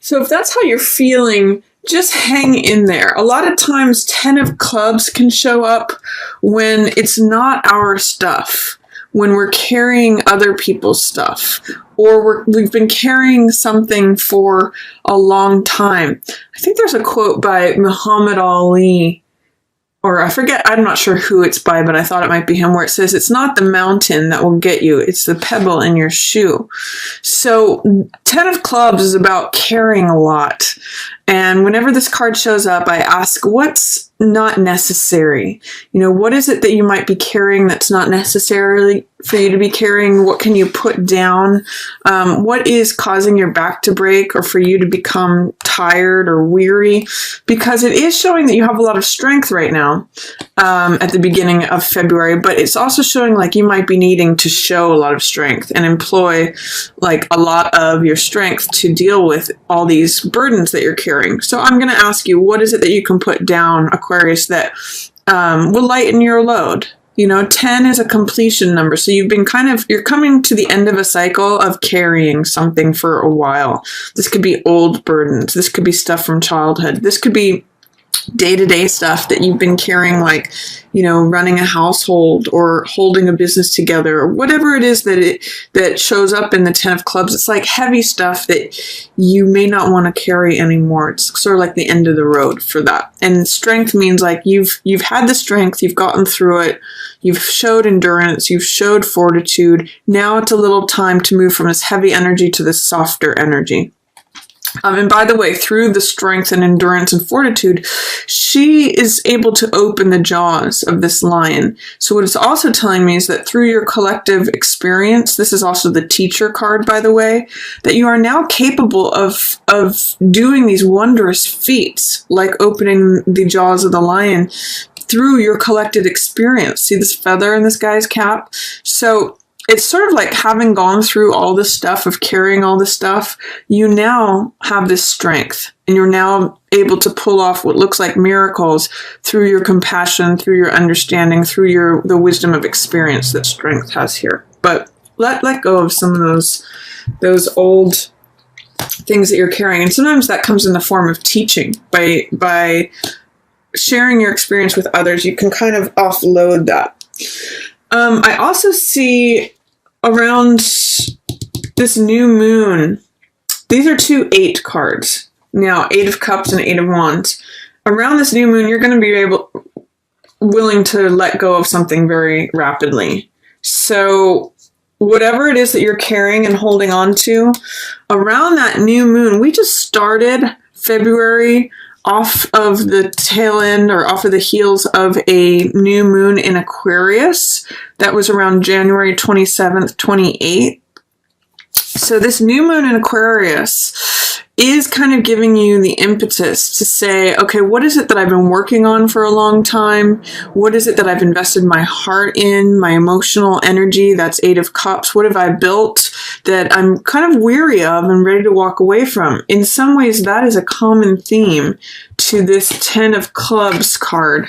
So if that's how you're feeling, just hang in there. A lot of times 10 of clubs can show up when it's not our stuff, when we're carrying other people's stuff, or we've been carrying something for a long time. I think there's a quote by Muhammad Ali, or I forget, I'm not sure who it's by, but I thought it might be him, where it says, it's not the mountain that will get you, it's the pebble in your shoe. So 10 of clubs is about carrying a lot. And whenever this card shows up, I ask, what's not necessary? What is it that you might be carrying that's not necessarily for you to be carrying? What can you put down? What is causing your back to break or for you to become tired or weary? Because it is showing that you have a lot of strength right now at the beginning of February, but it's also showing like you might be needing to show a lot of strength and employ like a lot of your strength to deal with all these burdens that you're carrying. So I'm going to ask you, what is it that you can put down, Aquarius, that will lighten your load? 10 is a completion number. So you're coming to the end of a cycle of carrying something for a while. This could be old burdens. This could be stuff from childhood. This could be day-to-day stuff that you've been carrying, like, running a household or holding a business together, or whatever it is that shows up in the 10 of clubs. It's like heavy stuff that you may not want to carry anymore. It's sort of like the end of the road for that. And strength means like you've had the strength, you've gotten through it, you've showed endurance, you've showed fortitude. Now it's a little time to move from this heavy energy to this softer energy. And by the way, through the strength and endurance and fortitude, she is able to open the jaws of this lion. So what it's also telling me is that through your collective experience, this is also the teacher card, by the way, that you are now capable of doing these wondrous feats, like opening the jaws of the lion through your collected experience. See this feather in this guy's cap? So it's sort of like having gone through all this stuff of carrying all this stuff, you now have this strength and you're now able to pull off what looks like miracles through your compassion, through your understanding, through the wisdom of experience that strength has here. But let go of some of those old things that you're carrying. And sometimes that comes in the form of teaching. By sharing your experience with others, you can kind of offload that. I also see around this new moon, these are 2 8 cards. Now, 8 of Cups and 8 of Wands. Around this new moon, you're going to be willing to let go of something very rapidly. So whatever it is that you're carrying and holding on to, around that new moon, we just started February off of the tail end or off of the heels of a new moon in Aquarius. That was around January 27th, 28th. So this new moon in Aquarius is kind of giving you the impetus to say, okay, what is it that I've been working on for a long time? What is it that I've invested my heart in, my emotional energy? That's 8 of Cups. What have I built that I'm kind of weary of and ready to walk away from? In some ways, that is a common theme to this 10 of Clubs card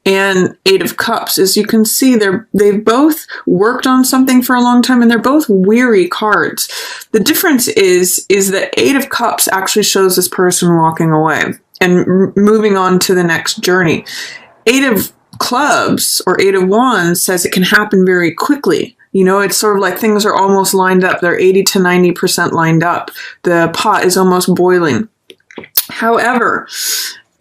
and 8 of Cups. As you can see, they've both worked on something for a long time, and they're both weary cards. The difference is that 8 of Cups actually shows this person walking away and moving on to the next journey. 8 of Clubs or 8 of Wands says it can happen very quickly. It's sort of like things are almost lined up. They're 80 to 90% lined up. The pot is almost boiling. However,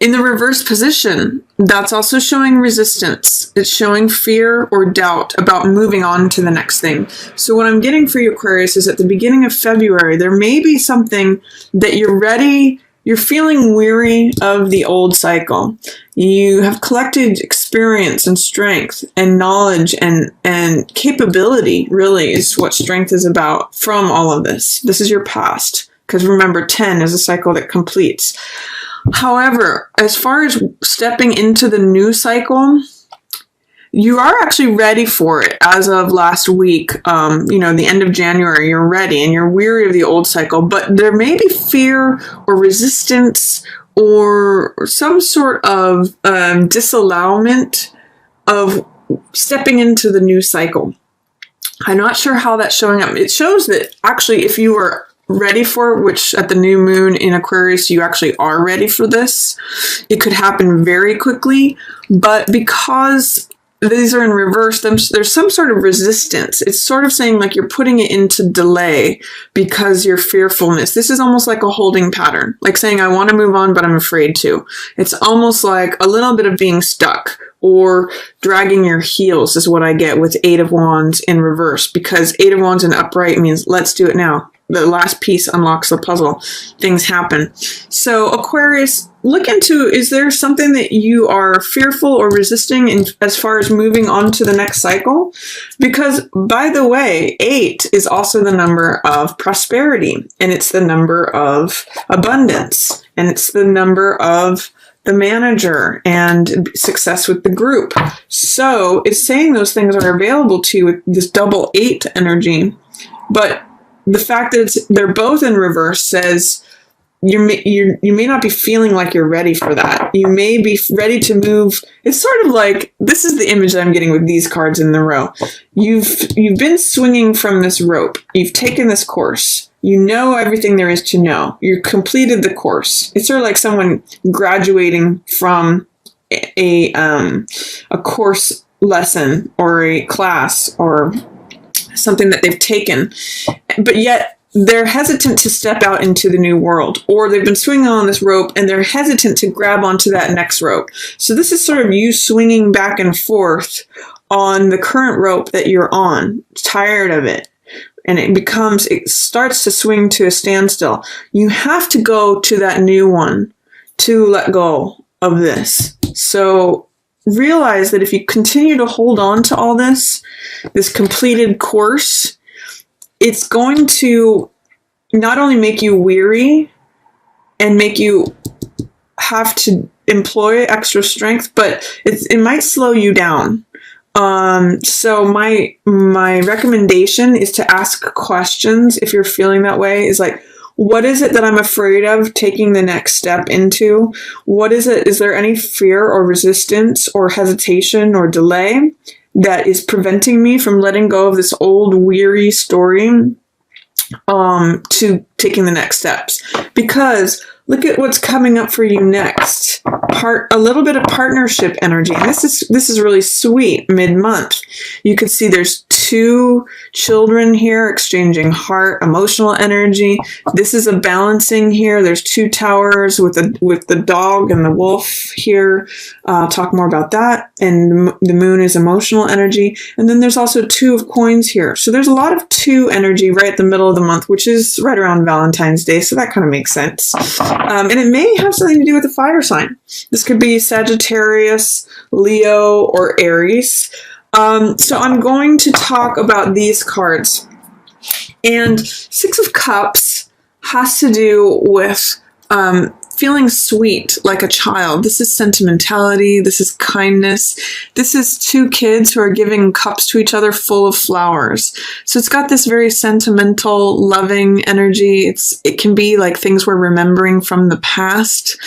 in the reverse position, that's also showing resistance. It's showing fear or doubt about moving on to the next thing. So what I'm getting for you, Aquarius, is at the beginning of February, there may be something that you're ready, you're feeling weary of the old cycle. You have collected experience and strength and knowledge and capability, really, is what strength is about from all of this. This is your past. Because remember, 10 is a cycle that completes. However, as far as stepping into the new cycle, you are actually ready for it as of last week. The end of January, you're ready and you're weary of the old cycle, but there may be fear or resistance or some sort of disallowment of stepping into the new cycle. I'm not sure how that's showing up. It shows that actually if you were ready for, which at the new moon in Aquarius, you actually are ready for this. It could happen very quickly, but because these are in reverse, there's some sort of resistance. It's sort of saying like you're putting it into delay because your fearfulness. This is almost like a holding pattern, like saying, I want to move on, but I'm afraid to. It's almost like a little bit of being stuck or dragging your heels is what I get with 8 of Wands in reverse, because 8 of Wands in upright means let's do it now. The last piece unlocks the puzzle. Things happen. So Aquarius, look into, is there something that you are fearful or resisting in, as far as moving on to the next cycle? Because, by the way, 8 is also the number of prosperity, and it's the number of abundance, and it's the number of the manager and success with the group. So it's saying those things are available to you with this double 8 energy, but the fact that they're both in reverse says you may not be feeling like you're ready for that. You may be ready to move. It's sort of like, this is the image that I'm getting with these cards in the row. You've been swinging from this rope. You've taken this course. You know everything there is to know. You've completed the course. It's sort of like someone graduating from a course lesson or a class or something that they've taken, but yet they're hesitant to step out into the new world, or they've been swinging on this rope and they're hesitant to grab onto that next rope. So this is sort of you swinging back and forth on the current rope that you're on, tired of it. And it starts to swing to a standstill. You have to go to that new one to let go of this. So realize that if you continue to hold on to all this completed course, it's going to not only make you weary and make you have to employ extra strength, but it might slow you down. So my recommendation is to ask questions if you're feeling that way. Is like, what is it that I'm afraid of taking the next step into? What is it? Is there any fear or resistance or hesitation or delay that is preventing me from letting go of this old weary story to taking the next steps? Because look at what's coming up for you next. A little bit of partnership energy. And this is really sweet mid-month. You can see there's 2 children here exchanging heart, emotional energy. This is a balancing here. There's 2 towers with the dog and the wolf here. I'll talk more about that. And the moon is emotional energy. And then there's also 2 of coins here. So there's a lot of 2 energy right at the middle of the month, which is right around Valentine's Day. So that kind of makes sense. And it may have something to do with the fire sign. This could be Sagittarius, Leo, or Aries. So I'm going to talk about these cards. And 6 of Cups has to do with feeling sweet like a child. This is sentimentality. This is kindness. This is 2 kids who are giving cups to each other full of flowers. So it's got this very sentimental, loving energy. It can be like things we're remembering from the past.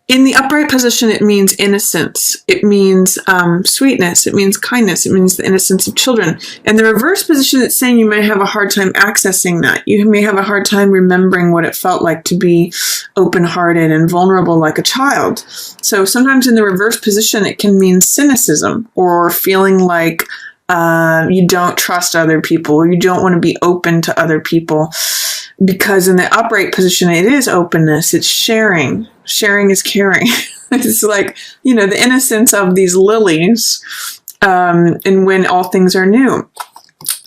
In the upright position, it means innocence. It means sweetness. It means kindness. It means the innocence of children. And the reverse position, it's saying you may have a hard time accessing that. You may have a hard time remembering what it felt like to be open-hearted and vulnerable like a child. So sometimes in the reverse position, it can mean cynicism or feeling like you don't trust other people, or you don't want to be open to other people. Because in the upright position, it is openness. It's sharing. Sharing is caring. It's like, the innocence of these lilies, and when all things are new.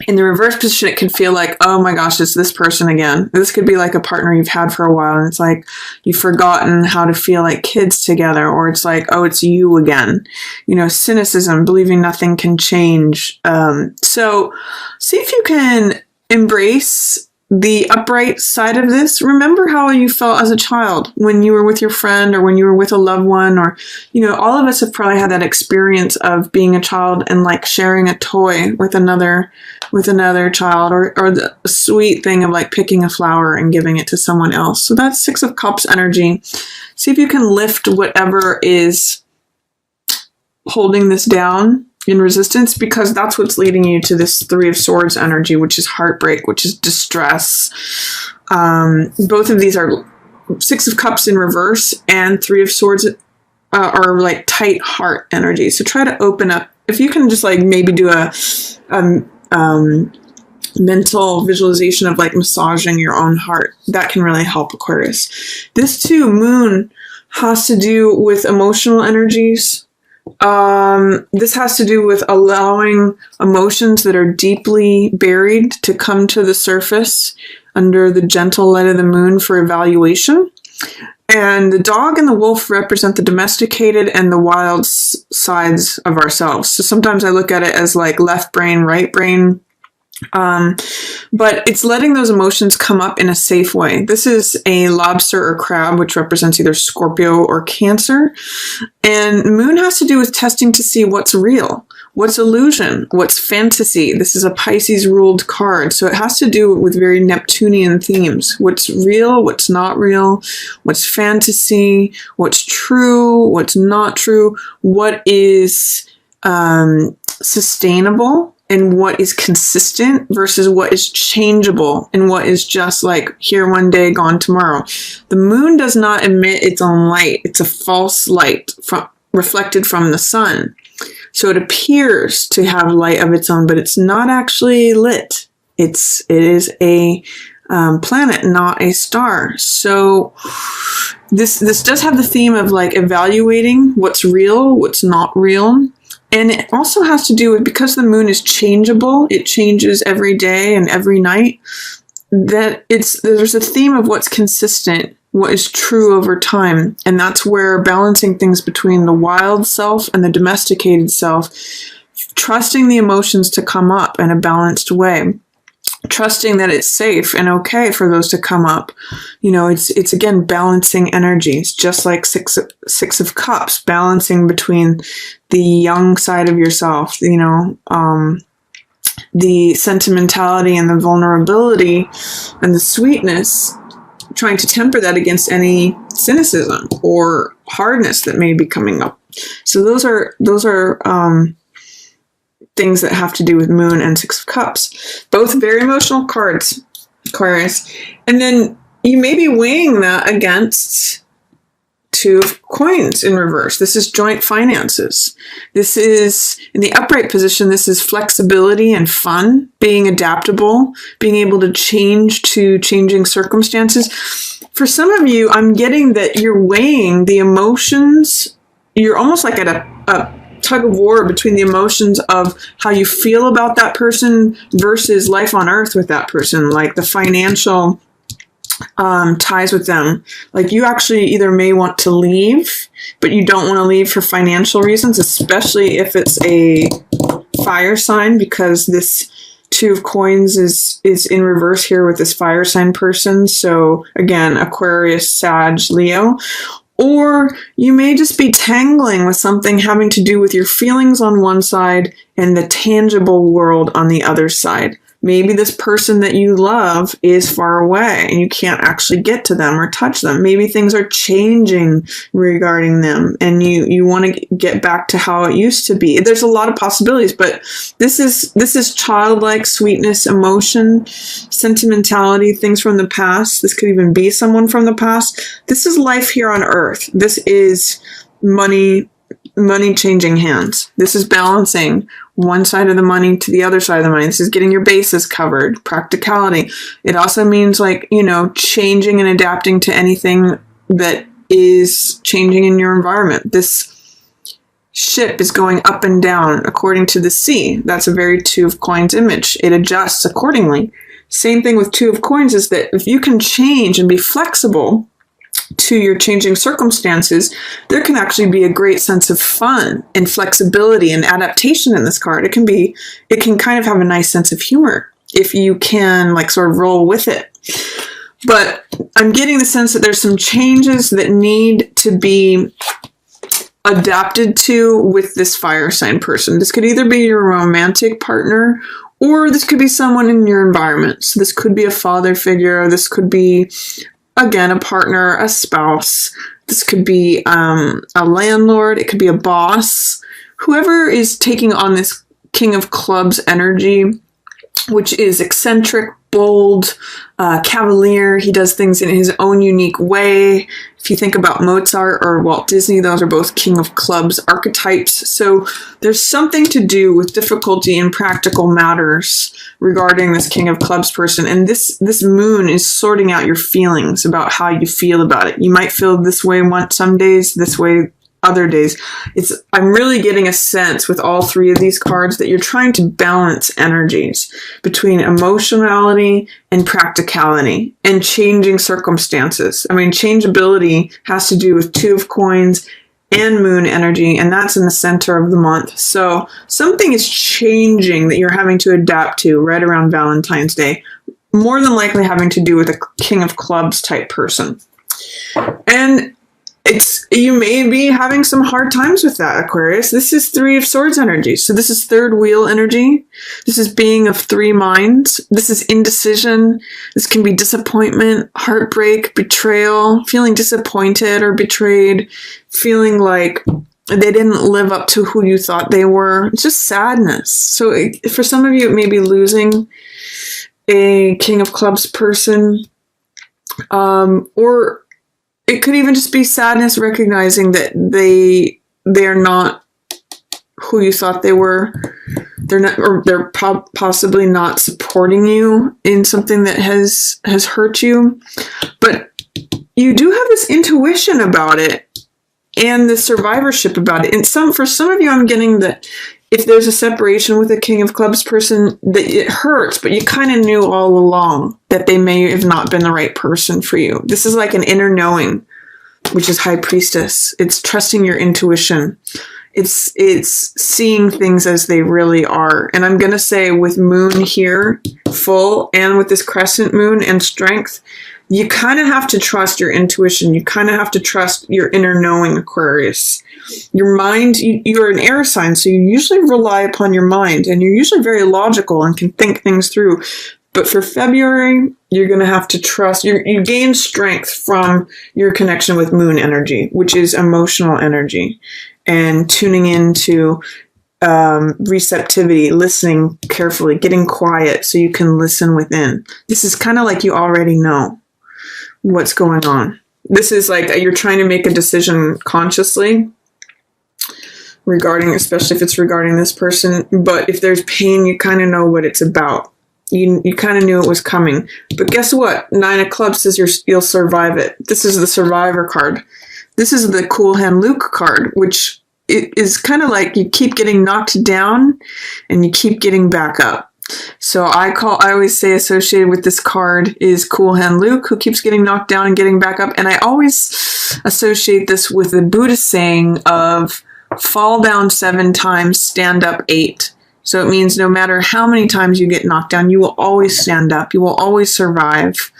In the reverse position, it can feel like, oh my gosh, it's this person again. This could be like a partner you've had for a while, and it's like you've forgotten how to feel like kids together, or it's like, oh, it's you again. Cynicism, believing nothing can change. So see if you can embrace the upright side of this. Remember how you felt as a child when you were with your friend, or when you were with a loved one, or, all of us have probably had that experience of being a child and like sharing a toy with another child, or the sweet thing of like picking a flower and giving it to someone else. So that's 6 of Cups energy. See if you can lift whatever is holding this down in resistance, because that's what's leading you to this 3 of Swords energy, which is heartbreak, which is distress, Both of these are Six of Cups in reverse, and Three of Swords are like tight heart energy. So try to open up. If you can just like maybe do a mental visualization of like massaging your own heart, that can really help, Aquarius. This too, Moon, has to do with emotional energies. This has to do with allowing emotions that are deeply buried to come to the surface under the gentle light of the moon for evaluation. And the dog and the wolf represent the domesticated and the wild sides of ourselves. So sometimes I look at it as like left brain, right brain. But it's letting those emotions come up in a safe way. This is a lobster or crab, which represents either Scorpio or Cancer. And Moon has to do with testing to see what's real, what's illusion, what's fantasy. This is a Pisces ruled card. So it has to do with very Neptunian themes. What's real, what's not real, what's fantasy, what's true, what's not true, what is sustainable, and what is consistent versus what is changeable and what is just like here one day, gone tomorrow. The moon does not emit its own light. It's a false light reflected from the sun. So it appears to have light of its own, but it's not actually lit. It is a planet, not a star. So this does have the theme of like evaluating what's real, what's not real. And it also has to do with, because the moon is changeable, it changes every day and every night, that there's a theme of what's consistent, what is true over time. And that's where balancing things between the wild self and the domesticated self, trusting the emotions to come up in a balanced way, trusting that it's safe and okay for those to come up. You know, it's again balancing energies, just like Six of Cups, balancing between the young side of yourself, you know, the sentimentality and the vulnerability and the sweetness, trying to temper that against any cynicism or hardness that may be coming up. So those are things that have to do with Moon and Six of Cups. Both very emotional cards, Aquarius. And then you may be weighing that against Two of Coins in reverse. This is joint finances. This is, in the upright position, this is flexibility and fun, being adaptable, being able to change to changing circumstances. For some of you, I'm getting that you're weighing the emotions. You're almost like at a tug of war between the emotions of how you feel about that person versus life on earth with that person, like the financial ties with them. Like you actually either may want to leave, but you don't want to leave for financial reasons, especially if it's a fire sign, because this Two of Coins is in reverse here with this fire sign person. So again, Aquarius, Sag, Leo. Or you may just be tangling with something having to do with your feelings on one side and the tangible world on the other side. Maybe this person that you love is far away and you can't actually get to them or touch them. Maybe things are changing regarding them and you want to get back to how it used to be. There's a lot of possibilities, but this is childlike sweetness, emotion, sentimentality, things from the past. This could even be someone from the past. This is life here on earth. This is money changing hands. This is balancing one side of the money to the other side of the money. This is getting your bases covered, practicality. It also means like, you know, changing and adapting to anything that is changing in your environment. This ship is going up and down according to the sea. That's a very Two of Coins image. It adjusts accordingly. Same thing with Two of Coins is that if you can change and be flexible to your changing circumstances, there can actually be a great sense of fun and flexibility and adaptation in this card. It can kind of have a nice sense of humor if you can like sort of roll with it. But I'm getting the sense that there's some changes that need to be adapted to with this fire sign person. This could either be your romantic partner or this could be someone in your environment. So this could be a father figure. This could be, again, a partner, a spouse. This could be a landlord. It could be a boss. Whoever is taking on this King of Clubs energy, which is eccentric, bold, cavalier. He does things in his own unique way. If you think about Mozart or Walt Disney, those are both King of Clubs archetypes. So there's something to do with difficulty in practical matters regarding this King of Clubs person. And this moon is sorting out your feelings about how you feel about it. You might feel this way some days, this way other days. I'm really getting a sense with all three of these cards that you're trying to balance energies between emotionality and practicality and changing circumstances. I mean, changeability has to do with Two of Coins and moon energy, and that's in the center of the month. So something is changing that you're having to adapt to right around Valentine's Day, more than likely having to do with a King of Clubs type person. And you may be having some hard times with that, Aquarius. This is Three of Swords energy. So this is third wheel energy. This is being of three minds. This is indecision. This can be disappointment, heartbreak, betrayal, feeling disappointed or betrayed, feeling like they didn't live up to who you thought they were. It's just sadness. So for some of you, it may be losing a King of Clubs person, or it could even just be sadness, recognizing that they're not who you thought they were. They're not, or they're possibly not supporting you in something that has hurt you. But you do have this intuition about it and the survivorship about it. And for some of you, I'm getting that if there's a separation with a King of Clubs person, that it hurts, but you kind of knew all along that they may have not been the right person for you. This is like an inner knowing, which is High Priestess. It's trusting your intuition. It's seeing things as they really are. And I'm going to say with moon here, full, and with this crescent moon and strength, you kind of have to trust your intuition. You kind of have to trust your inner knowing, Aquarius. Your mind, you're an air sign, so you usually rely upon your mind, and you're usually very logical and can think things through. But for February, you're going to have to trust. You gain strength from your connection with moon energy, which is emotional energy, and tuning into receptivity, listening carefully, getting quiet so you can listen within. This is kind of like you already know what's going on. This is like you're trying to make a decision consciously regarding, especially if it's regarding this person. But if there's pain, you kind of know what it's about. You kind of knew it was coming. But guess what? 9 of Clubs says you'll survive it. This is the Survivor card. This is the Cool Hand Luke card, which it is kind of like you keep getting knocked down and you keep getting back up. So I always say associated with this card is Cool Hand Luke, who keeps getting knocked down and getting back up. And I always associate this with the Buddhist saying of fall down 7 times, stand up 8. So it means no matter how many times you get knocked down, you will always stand up. You will always survive.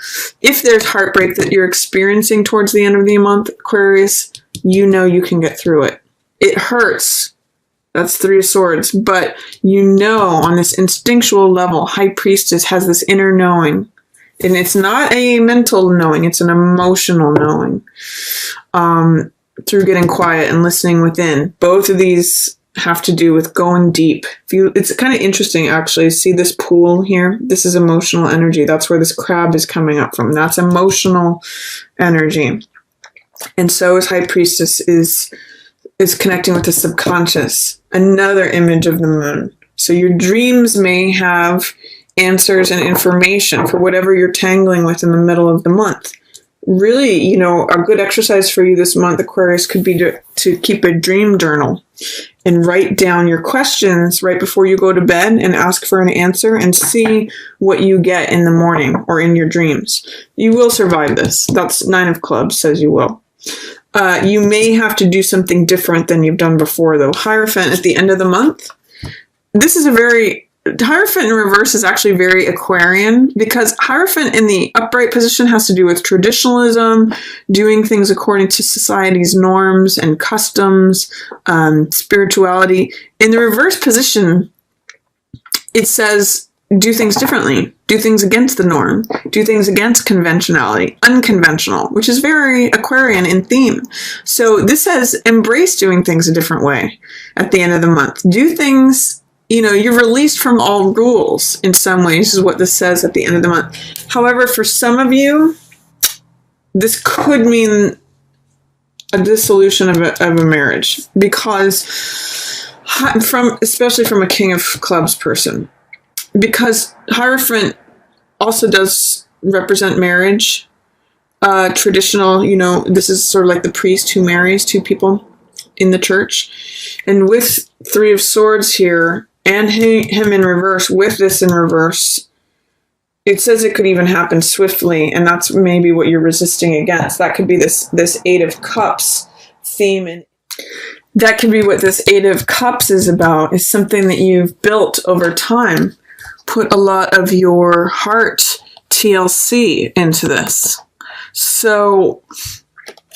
If there's heartbreak that you're experiencing towards the end of the month, Aquarius, you know you can get through it. It hurts. That's 3 of Swords. But you know on this instinctual level, High Priestess has this inner knowing. And it's not a mental knowing. It's an emotional knowing. Through getting quiet and listening within. Both of these have to do with going deep. It's kind of interesting, actually. See this pool here? This is emotional energy. That's where this crab is coming up from. That's emotional energy. And so is High Priestess is connecting with the subconscious. Another image of the moon. So your dreams may have answers and information for whatever you're tangling with in the middle of the month. Really, a good exercise for you this month, Aquarius, could be to keep a dream journal and write down your questions right before you go to bed and ask for an answer and see what you get in the morning or in your dreams. You will survive this. That's 9 of Clubs says you will. You may have to do something different than you've done before, though. Hierophant at the end of the month. This is Hierophant in reverse is actually very Aquarian, because Hierophant in the upright position has to do with traditionalism, doing things according to society's norms and customs, spirituality. In the reverse position, it says do things differently, do things against the norm, do things against conventionality, unconventional, which is very Aquarian in theme. So this says embrace doing things a different way at the end of the month. Do things you're released from all rules in some ways, is what this says at the end of the month. However, for some of you, this could mean a dissolution of a marriage, because especially from a King of Clubs person, because Hierophant also does represent marriage, traditional, this is sort of like the priest who marries two people in the church. And with Three of Swords here, and him in reverse, with this in reverse, it says it could even happen swiftly, and that's maybe what you're resisting against. That could be this Eight of Cups theme, and that could be what this Eight of Cups is about, is something that you've built over time. Put a lot of your heart TLC into this. So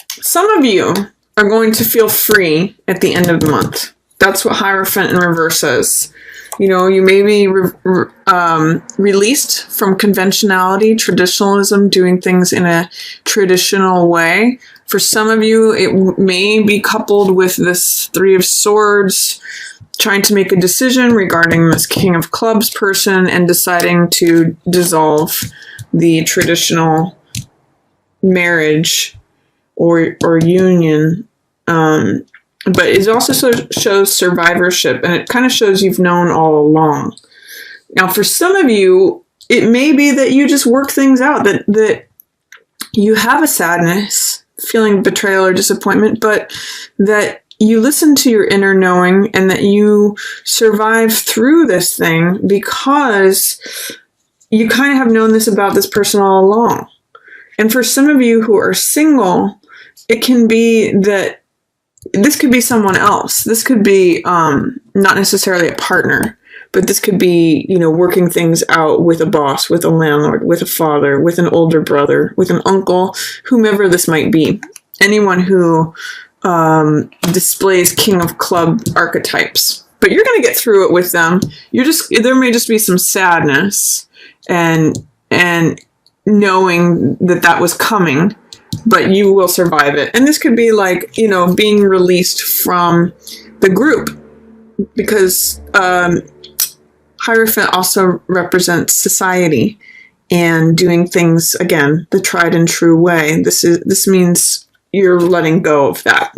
some of you are going to feel free at the end of the month. That's what Hierophant in reverse says. You may be released from conventionality, traditionalism, doing things in a traditional way. For some of you, it may be coupled with this Three of Swords, trying to make a decision regarding this King of Clubs person and deciding to dissolve the traditional marriage or union. But it also shows survivorship, and it kind of shows you've known all along. Now, for some of you, it may be that you just work things out, that you have a sadness, feeling betrayal or disappointment, but that you listen to your inner knowing and that you survive through this thing because you kind of have known this about this person all along. And for some of you who are single, it can be that this could be someone else. This could be not necessarily a partner, but this could be, working things out with a boss, with a landlord, with a father, with an older brother, with an uncle, whomever this might be. Anyone who displays King of Club archetypes. But you're going to get through it with them. There may just be some sadness and knowing that was coming, but you will survive it. And this could be like, being released from the group, because Hierophant also represents society and doing things, again, the tried and true way. This means you're letting go of that.